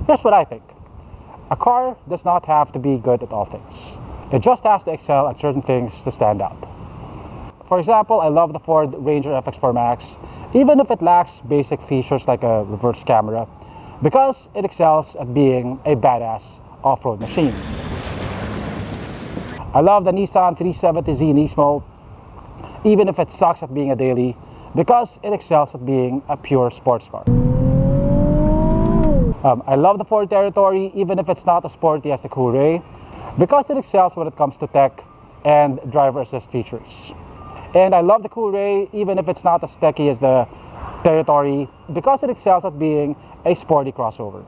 Here's what I think. A car does not have to be good at all things. It just has to excel at certain things to stand out. For example, I love the Ford Ranger FX4 Max, even if it lacks basic features like a reverse camera, because it excels at being a badass off-road machine. I love the Nissan 370Z Nismo, even if it sucks at being a daily, because it excels at being a pure sports car. I love the Ford Territory, even if it's not as sporty as the Coolray, because it excels when it comes to tech and driver assist features. And I love the Coolray, even if it's not as techy as the Territory, because it excels at being a sporty crossover.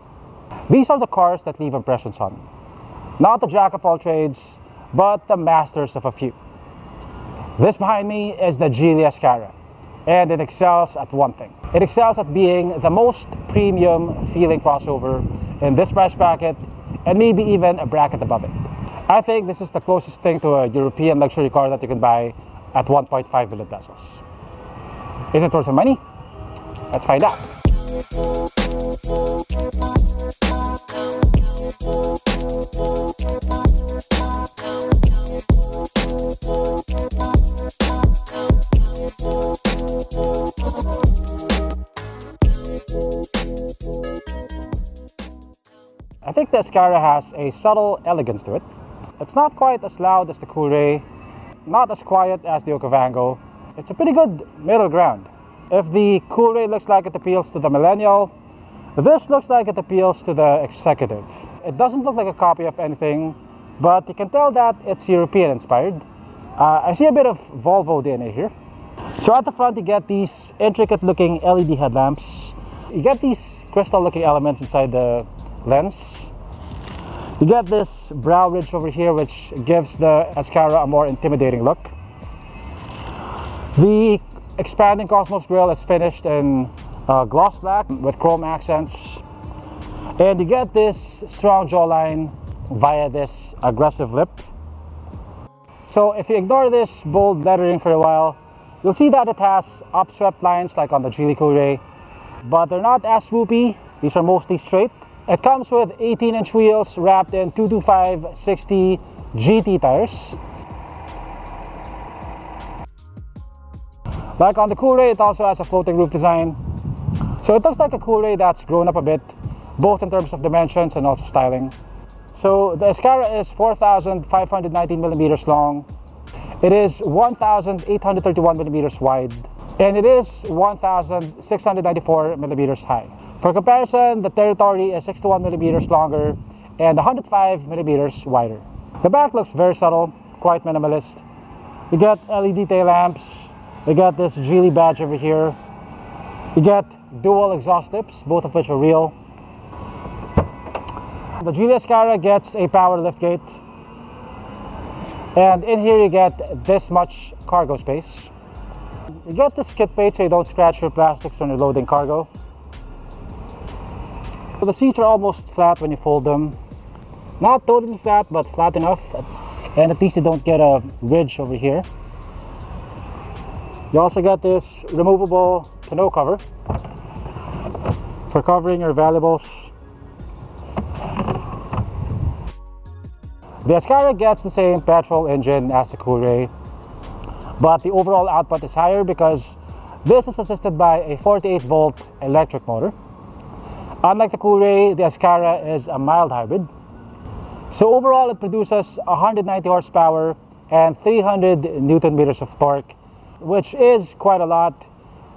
These are the cars that leave impressions on me. Not the jack of all trades, but the masters of a few. This behind me is the Geely Azkarra, and it excels at one thing. It excels at being the most premium feeling crossover in this price bracket, and maybe even a bracket above it. I think this is the closest thing to a European luxury car that you can buy at 1.5 million pesos. Is it worth the money? Let's find out. I think the Azkarra has a subtle elegance to it. It's not quite as loud as the Coolray, not as quiet as the Okavango. It's a pretty good middle ground. If the Coolray looks like it appeals to the millennial, this looks like it appeals to the executive. It doesn't look like a copy of anything, but you can tell that it's European inspired. I see a bit of Volvo DNA here. So at the front you get these intricate looking LED headlamps. You get these crystal looking elements inside the lens. You get this brow ridge over here, which gives the Azkarra a more intimidating look. The expanding Cosmos grille is finished in gloss black with chrome accents. And you get this strong jawline via this aggressive lip. So if you ignore this bold lettering for a while, you'll see that it has upswept lines like on the Geely Coolray, but they're not as swoopy. These are mostly straight. It comes with 18-inch wheels wrapped in 225/60 GT tires. Like on the Coolray, it also has a floating roof design. So it looks like a Coolray that's grown up a bit, both in terms of dimensions and also styling. So the Azkarra is 4,519 millimeters long. It is 1,831 millimeters wide, and it is 1,694 millimeters high. For comparison, the Territory is 61 millimeters longer and 105 millimeters wider. The back looks very subtle, quite minimalist. You get LED tail lamps. You got this Geely badge over here. You get dual exhaust tips, both of which are real. The Geely Azkarra gets a power liftgate. And in here you get this much cargo space. You get this kit plate so you don't scratch your plastics when you're loading cargo. So the seats are almost flat when you fold them. Not totally flat, but flat enough. And at least you don't get a ridge over here. You also got this removable tonneau cover for covering your valuables. The Azkarra gets the same petrol engine as the Coolray, but the overall output is higher because this is assisted by a 48-volt electric motor. Unlike the Coolray, the Azkarra is a mild hybrid. So overall, it produces 190 horsepower and 300 Newton meters of torque, which is quite a lot.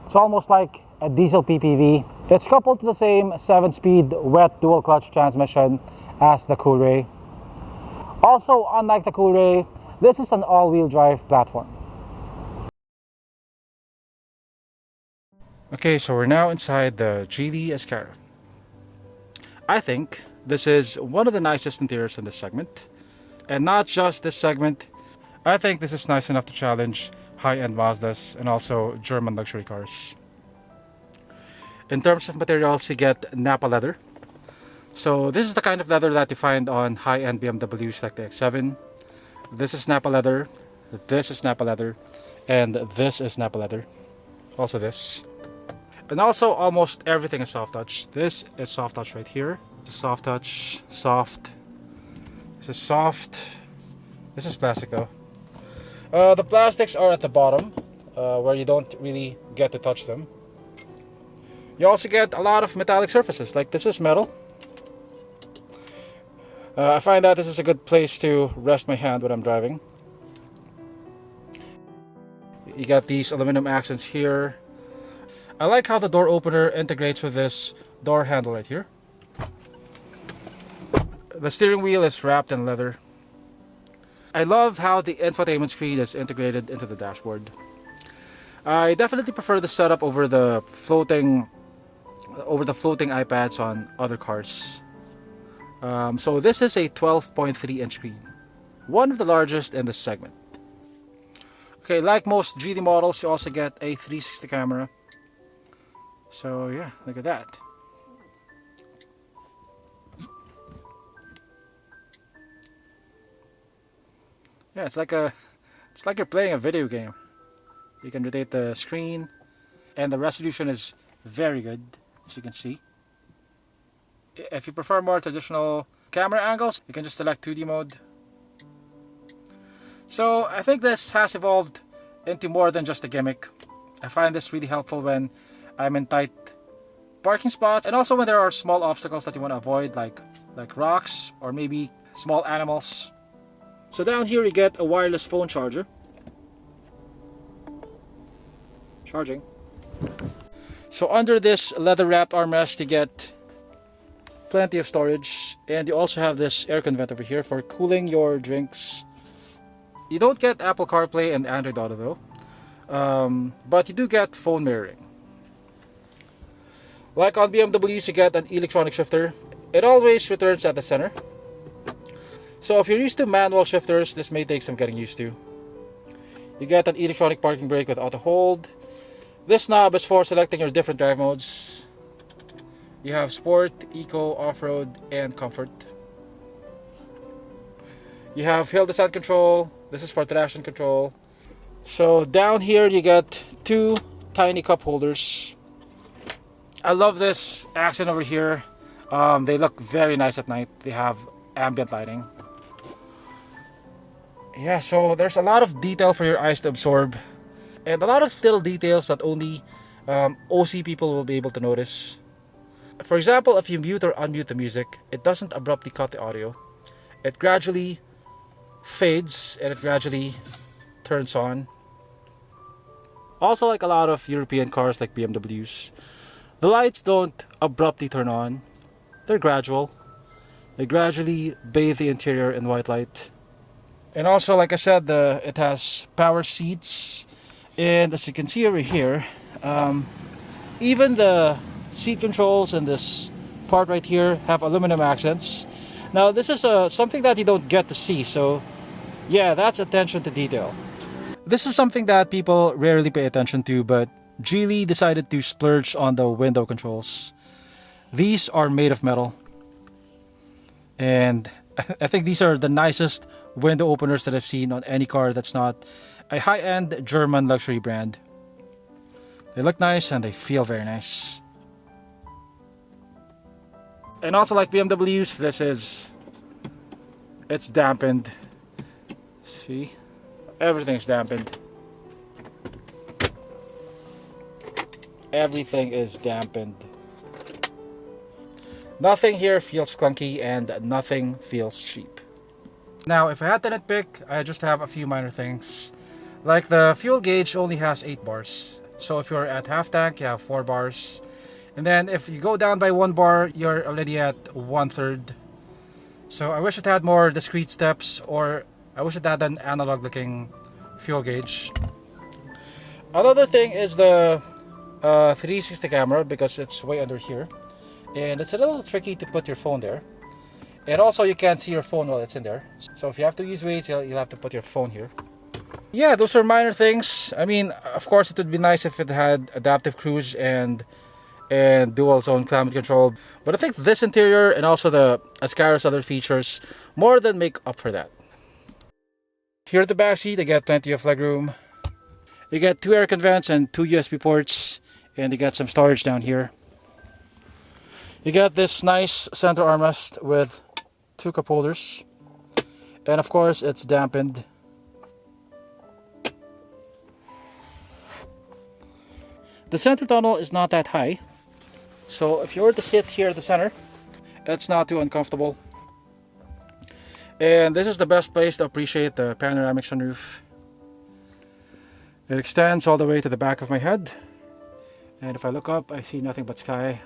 It's almost like a diesel PPV. It's coupled to the same 7-speed wet dual clutch transmission as the Coolray. Also, unlike the Coolray, this is an all-wheel drive platform. Okay, so we're now inside the Geely Azkarra. I think this is one of the nicest interiors in this segment. And not just this segment, I think this is nice enough to challenge high-end Mazdas and also German luxury cars. In terms of materials, you get Nappa leather. So this is the kind of leather that you find on high-end BMWs like the X7. This is Nappa leather, this is Nappa leather, and this is Nappa leather. Also this. And also almost everything is soft touch. This is soft touch right here. Soft touch, soft. This is soft. This is plastic though. The plastics are at the bottom, where you don't really get to touch them. You also get a lot of metallic surfaces, like this is metal. I find that this is a good place to rest my hand when I'm driving. You got these aluminum accents here. I like how the door opener integrates with this door handle right here. The steering wheel is wrapped in leather. I love how the infotainment screen is integrated into the dashboard. I definitely prefer the setup over the floating iPads on other cars. So this is a 12.3-inch screen, one of the largest in this segment. Okay, like most Geely models, you also get a 360 camera. So yeah, look at that. Yeah, it's like you're playing a video game. You can rotate the screen, and the resolution is very good, as you can see. If you prefer more traditional camera angles, you can just select 2D mode. So I think this has evolved into more than just a gimmick. I find this really helpful when I'm in tight parking spots, and also when there are small obstacles that you want to avoid, like rocks or maybe small animals. So down here you get a wireless phone charger. Charging. So under this leather wrapped armrest you get plenty of storage, and you also have this air vent over here for cooling your drinks. You don't get Apple CarPlay and Android Auto though, but you do get phone mirroring. Like on BMWs, you get an electronic shifter. It always returns at the center. So if you're used to manual shifters, this may take some getting used to. You get an electronic parking brake with auto hold. This knob is for selecting your different drive modes. You have Sport, Eco, Off-Road, and Comfort. You have Hill Descent Control. This is for traction control. So down here you get two tiny cup holders. I love this accent over here. They look very nice at night. They have ambient lighting. Yeah, so there's a lot of detail for your eyes to absorb, and a lot of little details that only OC people will be able to notice. For example, if you mute or unmute the music, it doesn't abruptly cut the audio. It gradually fades and it gradually turns on. Also, like a lot of European cars like BMWs, the lights don't abruptly turn on. They're gradual. They gradually bathe the interior in white light. And also, like I said, it has power seats. And as you can see over here, even the seat controls and this part right here have aluminum accents. Now this is something that you don't get to see, so yeah, that's attention to detail. This is something that people rarely pay attention to, but Geely decided to splurge on the window controls. These are made of metal, and I think these are the nicest window openers that I've seen on any car that's not a high-end German luxury brand. They look nice and they feel very nice. And also, like BMWs, it's dampened. See? Everything's dampened. Everything is dampened. Nothing here feels clunky and nothing feels cheap. Now, if I had to nitpick, I just have a few minor things. Like the fuel gauge only has 8 bars. So if you're at half tank, you have 4 bars. And then if you go down by 1 bar, you're already at 1/3. So I wish it had more discrete steps, or I wish it had an analog looking fuel gauge. Another thing is the 360 camera, because it's way under here. And it's a little tricky to put your phone there. And also you can't see your phone while it's in there. So if you have to use weights, you'll have to put your phone here. Yeah, those are minor things. I mean, of course it would be nice if it had adaptive cruise and dual zone climate control. But I think this interior and also the Azkarra's other features more than make up for that. Here at the back seat, you get plenty of legroom. You get 2 air vents and 2 USB ports. And you got some storage down here. You get this nice center armrest with 2 cup holders, and of course it's dampened. The center tunnel is not that high, so if you were to sit here at the center, it's not too uncomfortable. And this is the best place to appreciate the panoramic sunroof. It extends all the way to the back of my head, and if I look up, I see nothing but sky.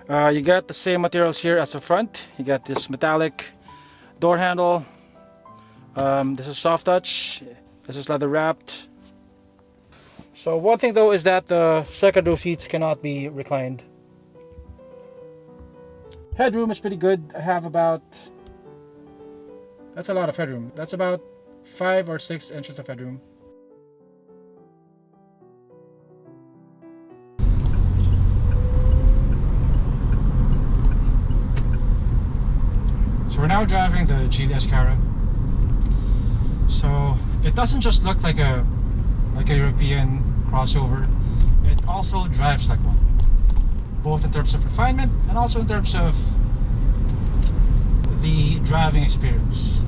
You get the same materials here as the front. You get this metallic door handle. This is soft touch. This is leather wrapped. So one thing though is that the second row seats cannot be reclined. Headroom is pretty good. I have about, that's a lot of headroom. That's about 5 or 6 inches of headroom. So we're now driving the Geely Azkarra. So it doesn't just look like a European crossover, it also drives like one, both in terms of refinement and also in terms of the driving experience.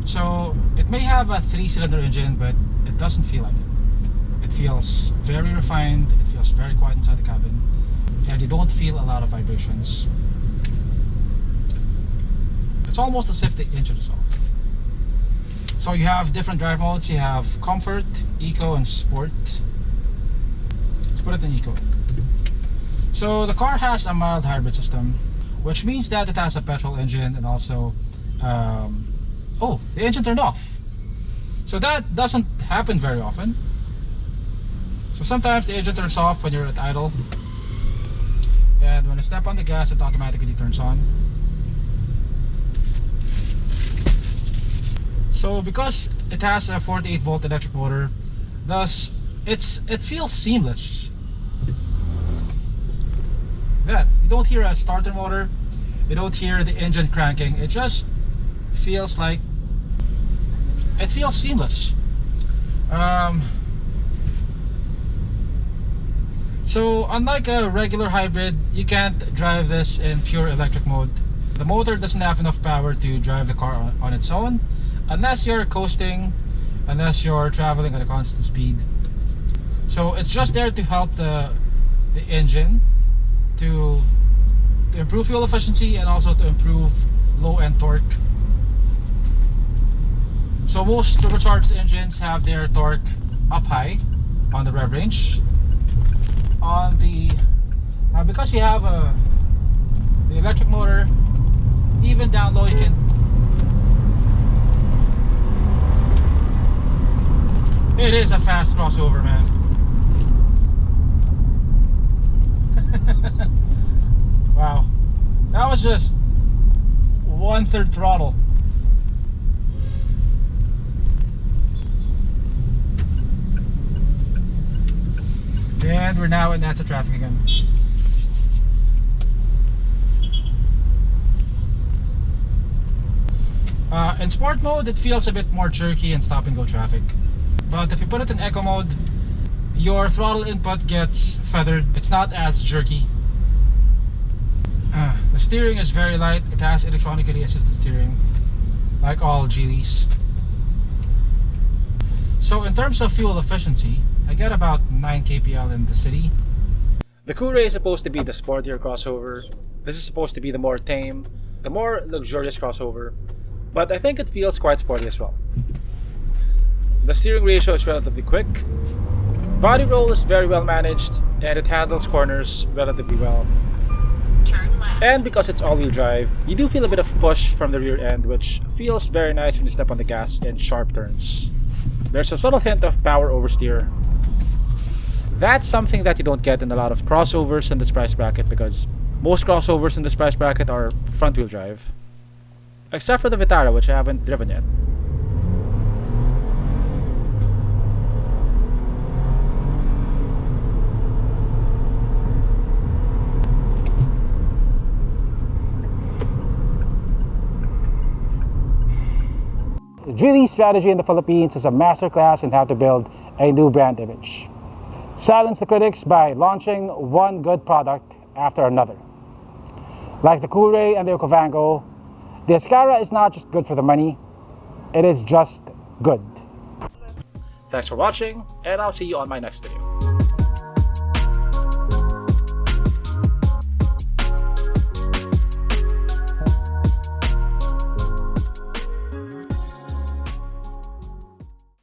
So it may have a 3-cylinder engine, but it doesn't feel like it. It feels very refined, it feels very quiet inside the cabin, and you don't feel a lot of vibrations. It's almost as if the engine is off. So you have different drive modes. You have Comfort, Eco, and Sport. Let's put it in Eco. So the car has a mild hybrid system, which means that it has a petrol engine and also oh, the engine turned off. So that doesn't happen very often. So sometimes the engine turns off when you're at idle, and when you step on the gas it automatically turns on. So because it has a 48 volt electric motor, thus it feels seamless. Yeah, you don't hear a starter motor, you don't hear the engine cranking, it just feels like, it feels seamless. So unlike a regular hybrid, you can't drive this in pure electric mode. The motor doesn't have enough power to drive the car on its own, unless you're coasting, unless you're traveling at a constant speed. So it's just there to help the engine to improve fuel efficiency and also to improve low-end torque. So most turbocharged engines have their torque up high on the rev range. On the because you have the electric motor, even down low you can. It is a fast crossover, man. Wow, that was just 1/3 throttle. And we're now in NASA traffic again. In sport mode, it feels a bit more jerky and stop and go traffic. But if you put it in eco mode, your throttle input gets feathered. It's not as jerky. The steering is very light. It has electronically assisted steering, like all Geelys. So in terms of fuel efficiency, I get about 9 kpl in the city. The Coolray is supposed to be the sportier crossover. This is supposed to be the more tame, the more luxurious crossover. But I think it feels quite sporty as well. The steering ratio is relatively quick. Body roll is very well managed, and it handles corners relatively well. And because it's all-wheel drive, you do feel a bit of push from the rear end, which feels very nice when you step on the gas in sharp turns. There's a subtle hint of power oversteer. That's something that you don't get in a lot of crossovers in this price bracket, because most crossovers in this price bracket are front-wheel drive. Except for the Vitara, which I haven't driven yet. Geely's strategy in the Philippines is a masterclass in how to build a new brand image. silence the critics by launching one good product after another. Like the Coolray and the Okavango, the Azkarra is not just good for the money, it is just good. Thanks for watching, and I'll see you on my next video.